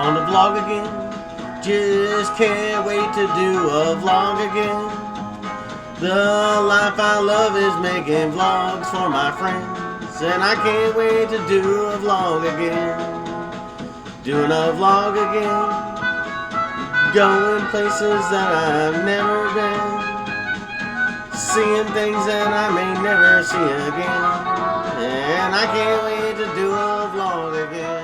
on the vlog again. Just can't wait to do a vlog again. The life I love is making vlogs for my friends, and I can't wait to do a vlog again. Doing a vlog again. Going places that I've never been. Seeing things that I may never see again. And I can't wait to do a vlog again.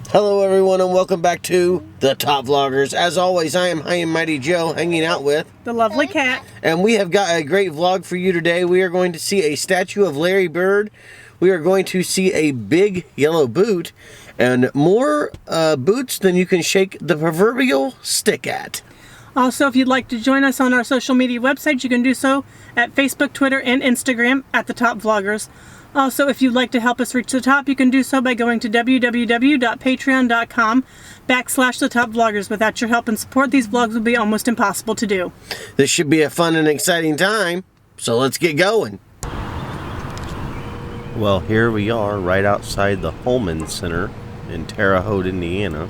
Hello everyone and welcome back to The Top Vloggers. As always, I am High and Mighty Joe, hanging out with the lovely cat. And we have got a great vlog for you today. We are going to see a statue of Larry Bird. We are going to see a big yellow boot. And more boots than you can shake the proverbial stick at. Also, if you'd like to join us on our social media websites, you can do so at Facebook, Twitter, and Instagram at The Top Vloggers. Also, if you'd like to help us reach the top, you can do so by going to www.patreon.com/The Top Vloggers. Without your help and support, these vlogs would be almost impossible to do. This should be a fun and exciting time, so let's get going. Well, here we are right outside the Holman Center in Terre Haute, Indiana.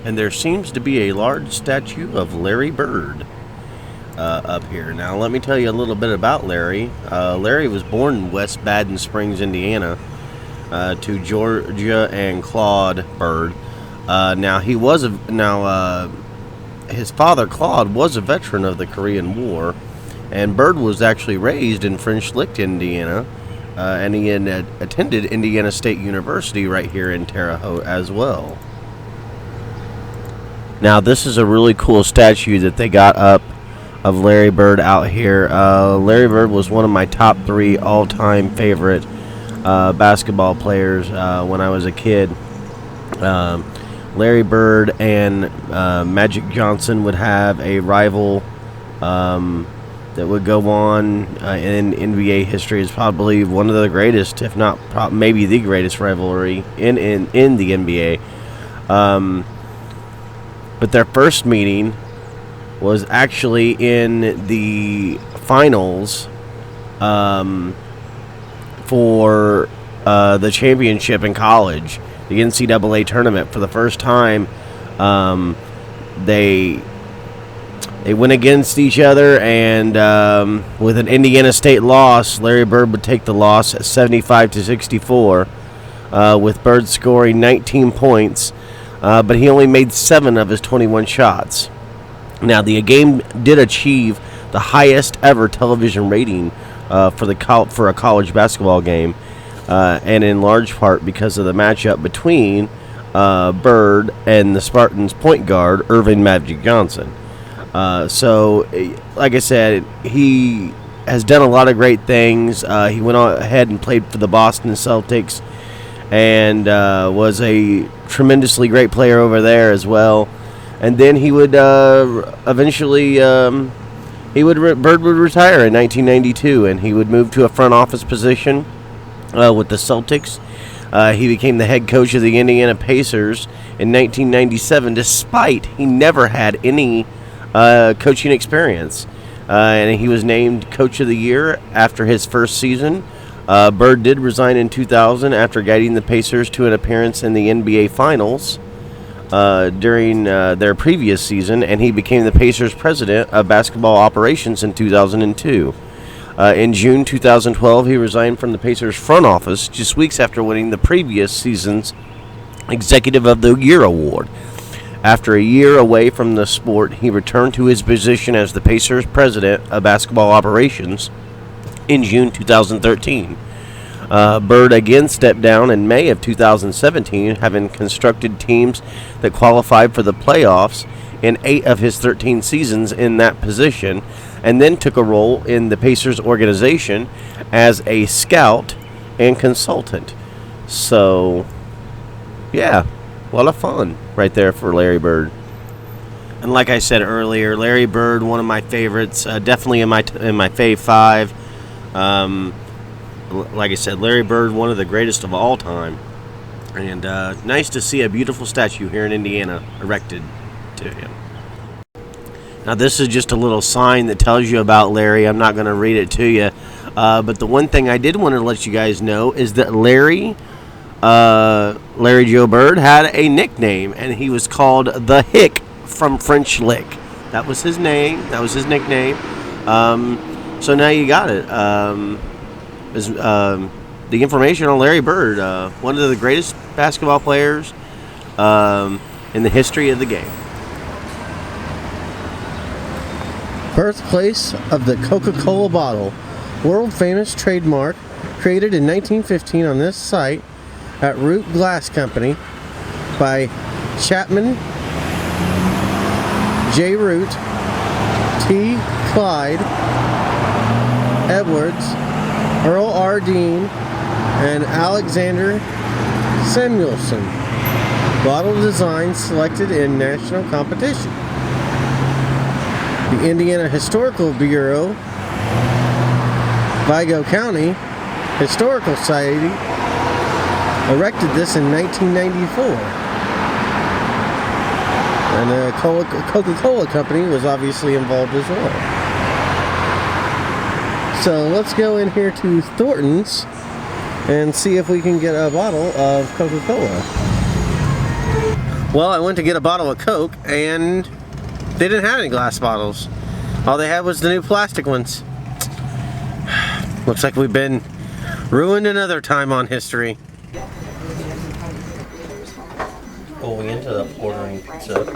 And there seems to be a large statue of Larry Bird up here. Now, let me tell you a little bit about Larry. Larry was born in West Baden Springs, Indiana, to Georgia and Claude Bird. His father, Claude, was a veteran of the Korean War, and Bird was actually raised in French Lick, Indiana, and he had attended Indiana State University right here in Terre Haute as well. Now, this is a really cool statue that they got up of Larry Bird out here. Larry Bird was one of my top 3 all-time favorite basketball players when I was a kid. Larry Bird and Magic Johnson would have a rival that would go on in NBA history. Is probably one of the greatest, if not maybe the greatest rivalry in the NBA. But their first meeting was actually in the finals for the championship in college, the NCAA tournament. For the first time, they went against each other, and with an Indiana State loss, Larry Bird would take the loss at 75-64, with Bird scoring 19 points. But he only made 7 of his 21 shots. Now, the game did achieve the highest ever television rating for a college basketball game, and in large part because of the matchup between Bird and the Spartans' point guard, Irving Magic Johnson. So, like I said, he has done a lot of great things. He went on ahead and played for the Boston Celtics, and was a tremendously great player over there as well. And then he would eventually Bird would retire in 1992, and he would move to a front office position with the Celtics. He became the head coach of the Indiana Pacers in 1997, despite he never had any coaching experience. And he was named Coach of the Year after his first season. Bird did resign in 2000 after guiding the Pacers to an appearance in the NBA Finals during their previous season, and he became the Pacers' president of basketball operations in 2002. In June 2012, he resigned from the Pacers' front office just weeks after winning the previous season's Executive of the Year award. After a year away from the sport, he returned to his position as the Pacers' president of basketball operations in June 2013. Bird again stepped down in May of 2017, having constructed teams that qualified for the playoffs in 8 of his 13 seasons in that position, and then took a role in the Pacers organization as a scout and consultant. So, yeah, a lot of fun right there for Larry Bird. And like I said earlier, Larry Bird, one of my favorites, definitely in my fave 5. Like I said, Larry Bird, one of the greatest of all time. And nice to see a beautiful statue here in Indiana erected to him. Now, this is just a little sign that tells you about Larry. I'm not going to read it to you. But the one thing I did want to let you guys know is that Larry Larry Joe Bird had a nickname, and he was called the Hick from French Lick. That was his name. That was his nickname. So now you got it. The information on Larry Bird, one of the greatest basketball players in the history of the game. Birthplace of the Coca-Cola bottle. World famous trademark created in 1915 on this site at Root Glass Company by Chapman J. Root, T. Clyde, Edwards, Earl R. Dean, and Alexander Samuelson. Bottle design selected in national competition. The Indiana Historical Bureau, Vigo County Historical Society erected this in 1994. And the Coca-Cola Company was obviously involved as well. So let's go in here to Thornton's and see if we can get a bottle of Coca-Cola. Well, I went to get a bottle of Coke and they didn't have any glass bottles. All they had was the new plastic ones. Looks like we've been ruined another time on history. Well, we ended up ordering pizza, 2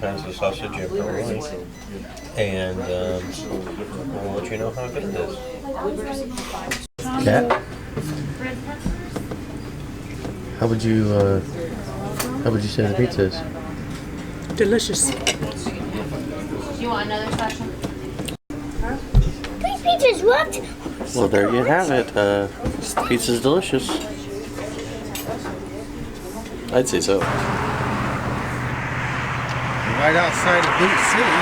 kinds of sausage and pepperoni, and we'll let you know how good it is. Cat, how would you say the pizza is? Delicious. You want another special? These pizzas what? Well, there you have it. Pizza's delicious. I'd say so. Right outside of Boot City,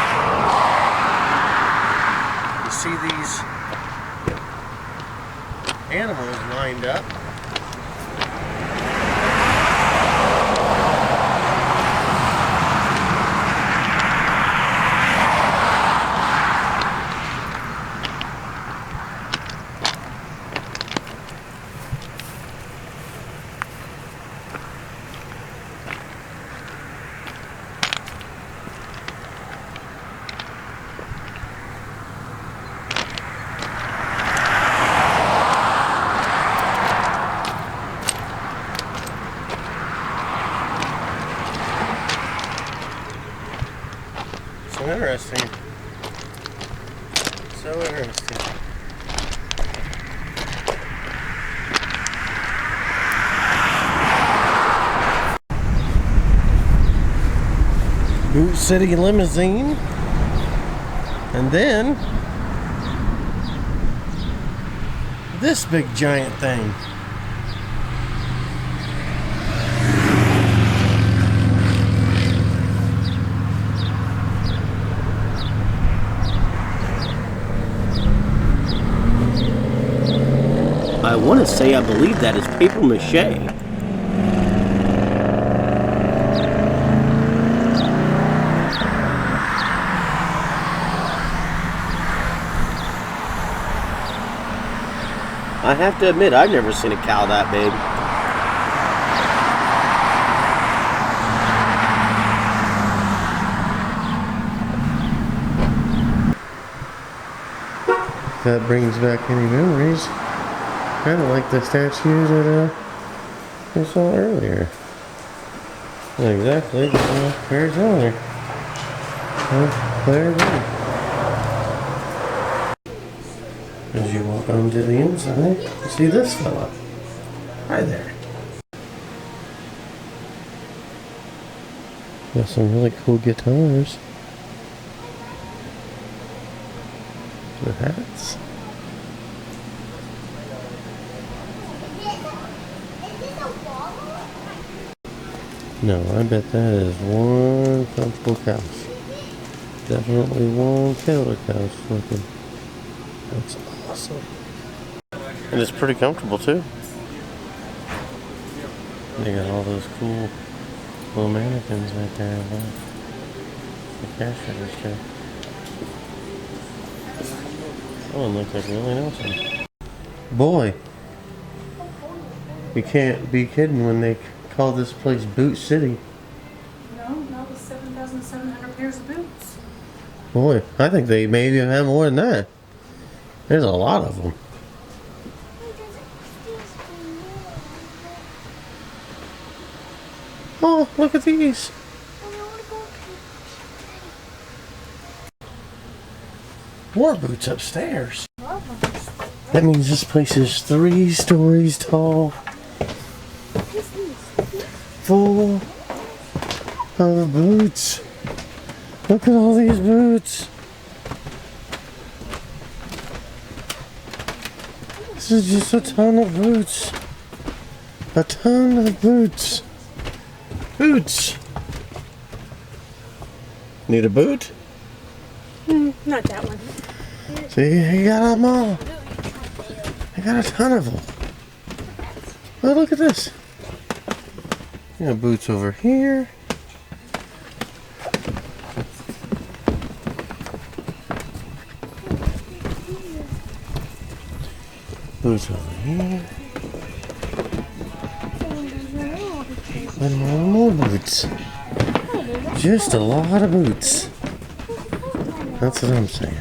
you see these animals lined up. So interesting. So interesting. Boot City limousine. And then this big giant thing. I want to say I believe that is paper mache. I have to admit, I've never seen a cow that big. That brings back any memories. Kind of like the statue that we saw earlier. Not exactly, but very similar. There it is. As you walk onto the inside, you see this fella. Hi there. Got some really cool guitars. The hats. No, I bet that is one comfortable couch. Definitely one killer couch looking. That's awesome. And it's pretty comfortable too. They got all those cool little mannequins right there above the cash register. That one looks like really awesome. Boy, You can't be kidding when they call this place Boot City. No, that was 7,700 pairs of boots. Boy, I think they maybe have more than that. There's a lot of them. Oh, look at these. More boots upstairs. That means this place is 3 stories tall. Full of boots. Look at all these boots. This is just a ton of boots. A ton of boots. Boots. Need a boot? Not that one. See, he got them all. I got a ton of them. Oh, look at this. You got boots over here. Boots over here. And more boots. Just a lot of boots. That's what I'm saying.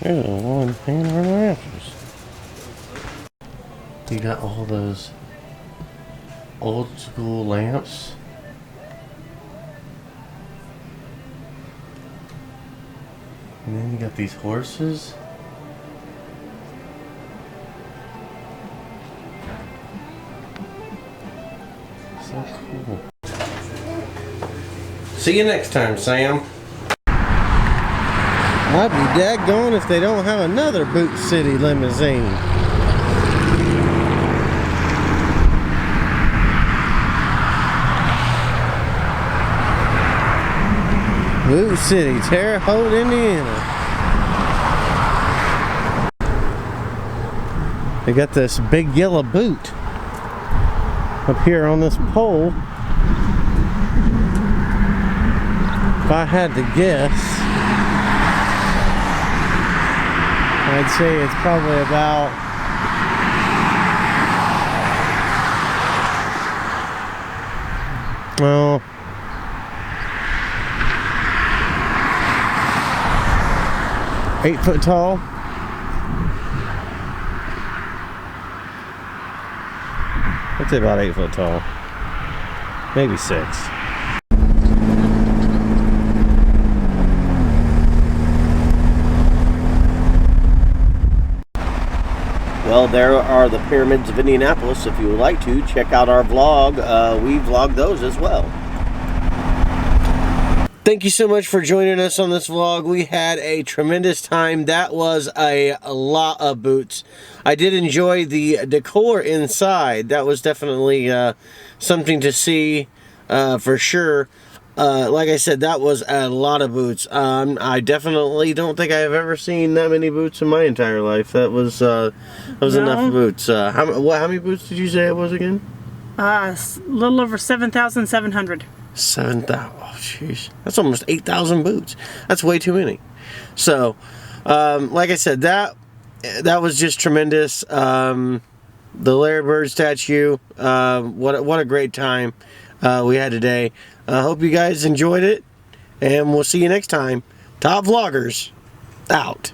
There's one hanging around my rafters. You got all those old school lamps. And then you got these horses. So cool. See you next time, Sam. I'd be daggone if they don't have another Boot City limousine. Boot City, Terre Haute, Indiana. They got this big yellow boot up here on this pole. If I had to guess, I'd say it's probably about well, 8 foot tall. I'd say about 8 foot tall. Maybe 6. Well, there are the pyramids of Indianapolis. If you would like to, check out our vlog. We vlog those as well. Thank you so much for joining us on this vlog. We had a tremendous time. That was a lot of boots. I did enjoy the decor inside. That was definitely something to see for sure. Like I said, that was a lot of boots. I definitely don't think I have ever seen that many boots in my entire life. That was enough boots. How many boots did you say it was again? A little over 7,700. 7,000. Oh, jeez. That's almost 8,000 boots. That's way too many. So, like I said, that was just tremendous. The Larry Bird statue. What a great time we had today. I hope you guys enjoyed it, and we'll see you next time. Top Vloggers, out.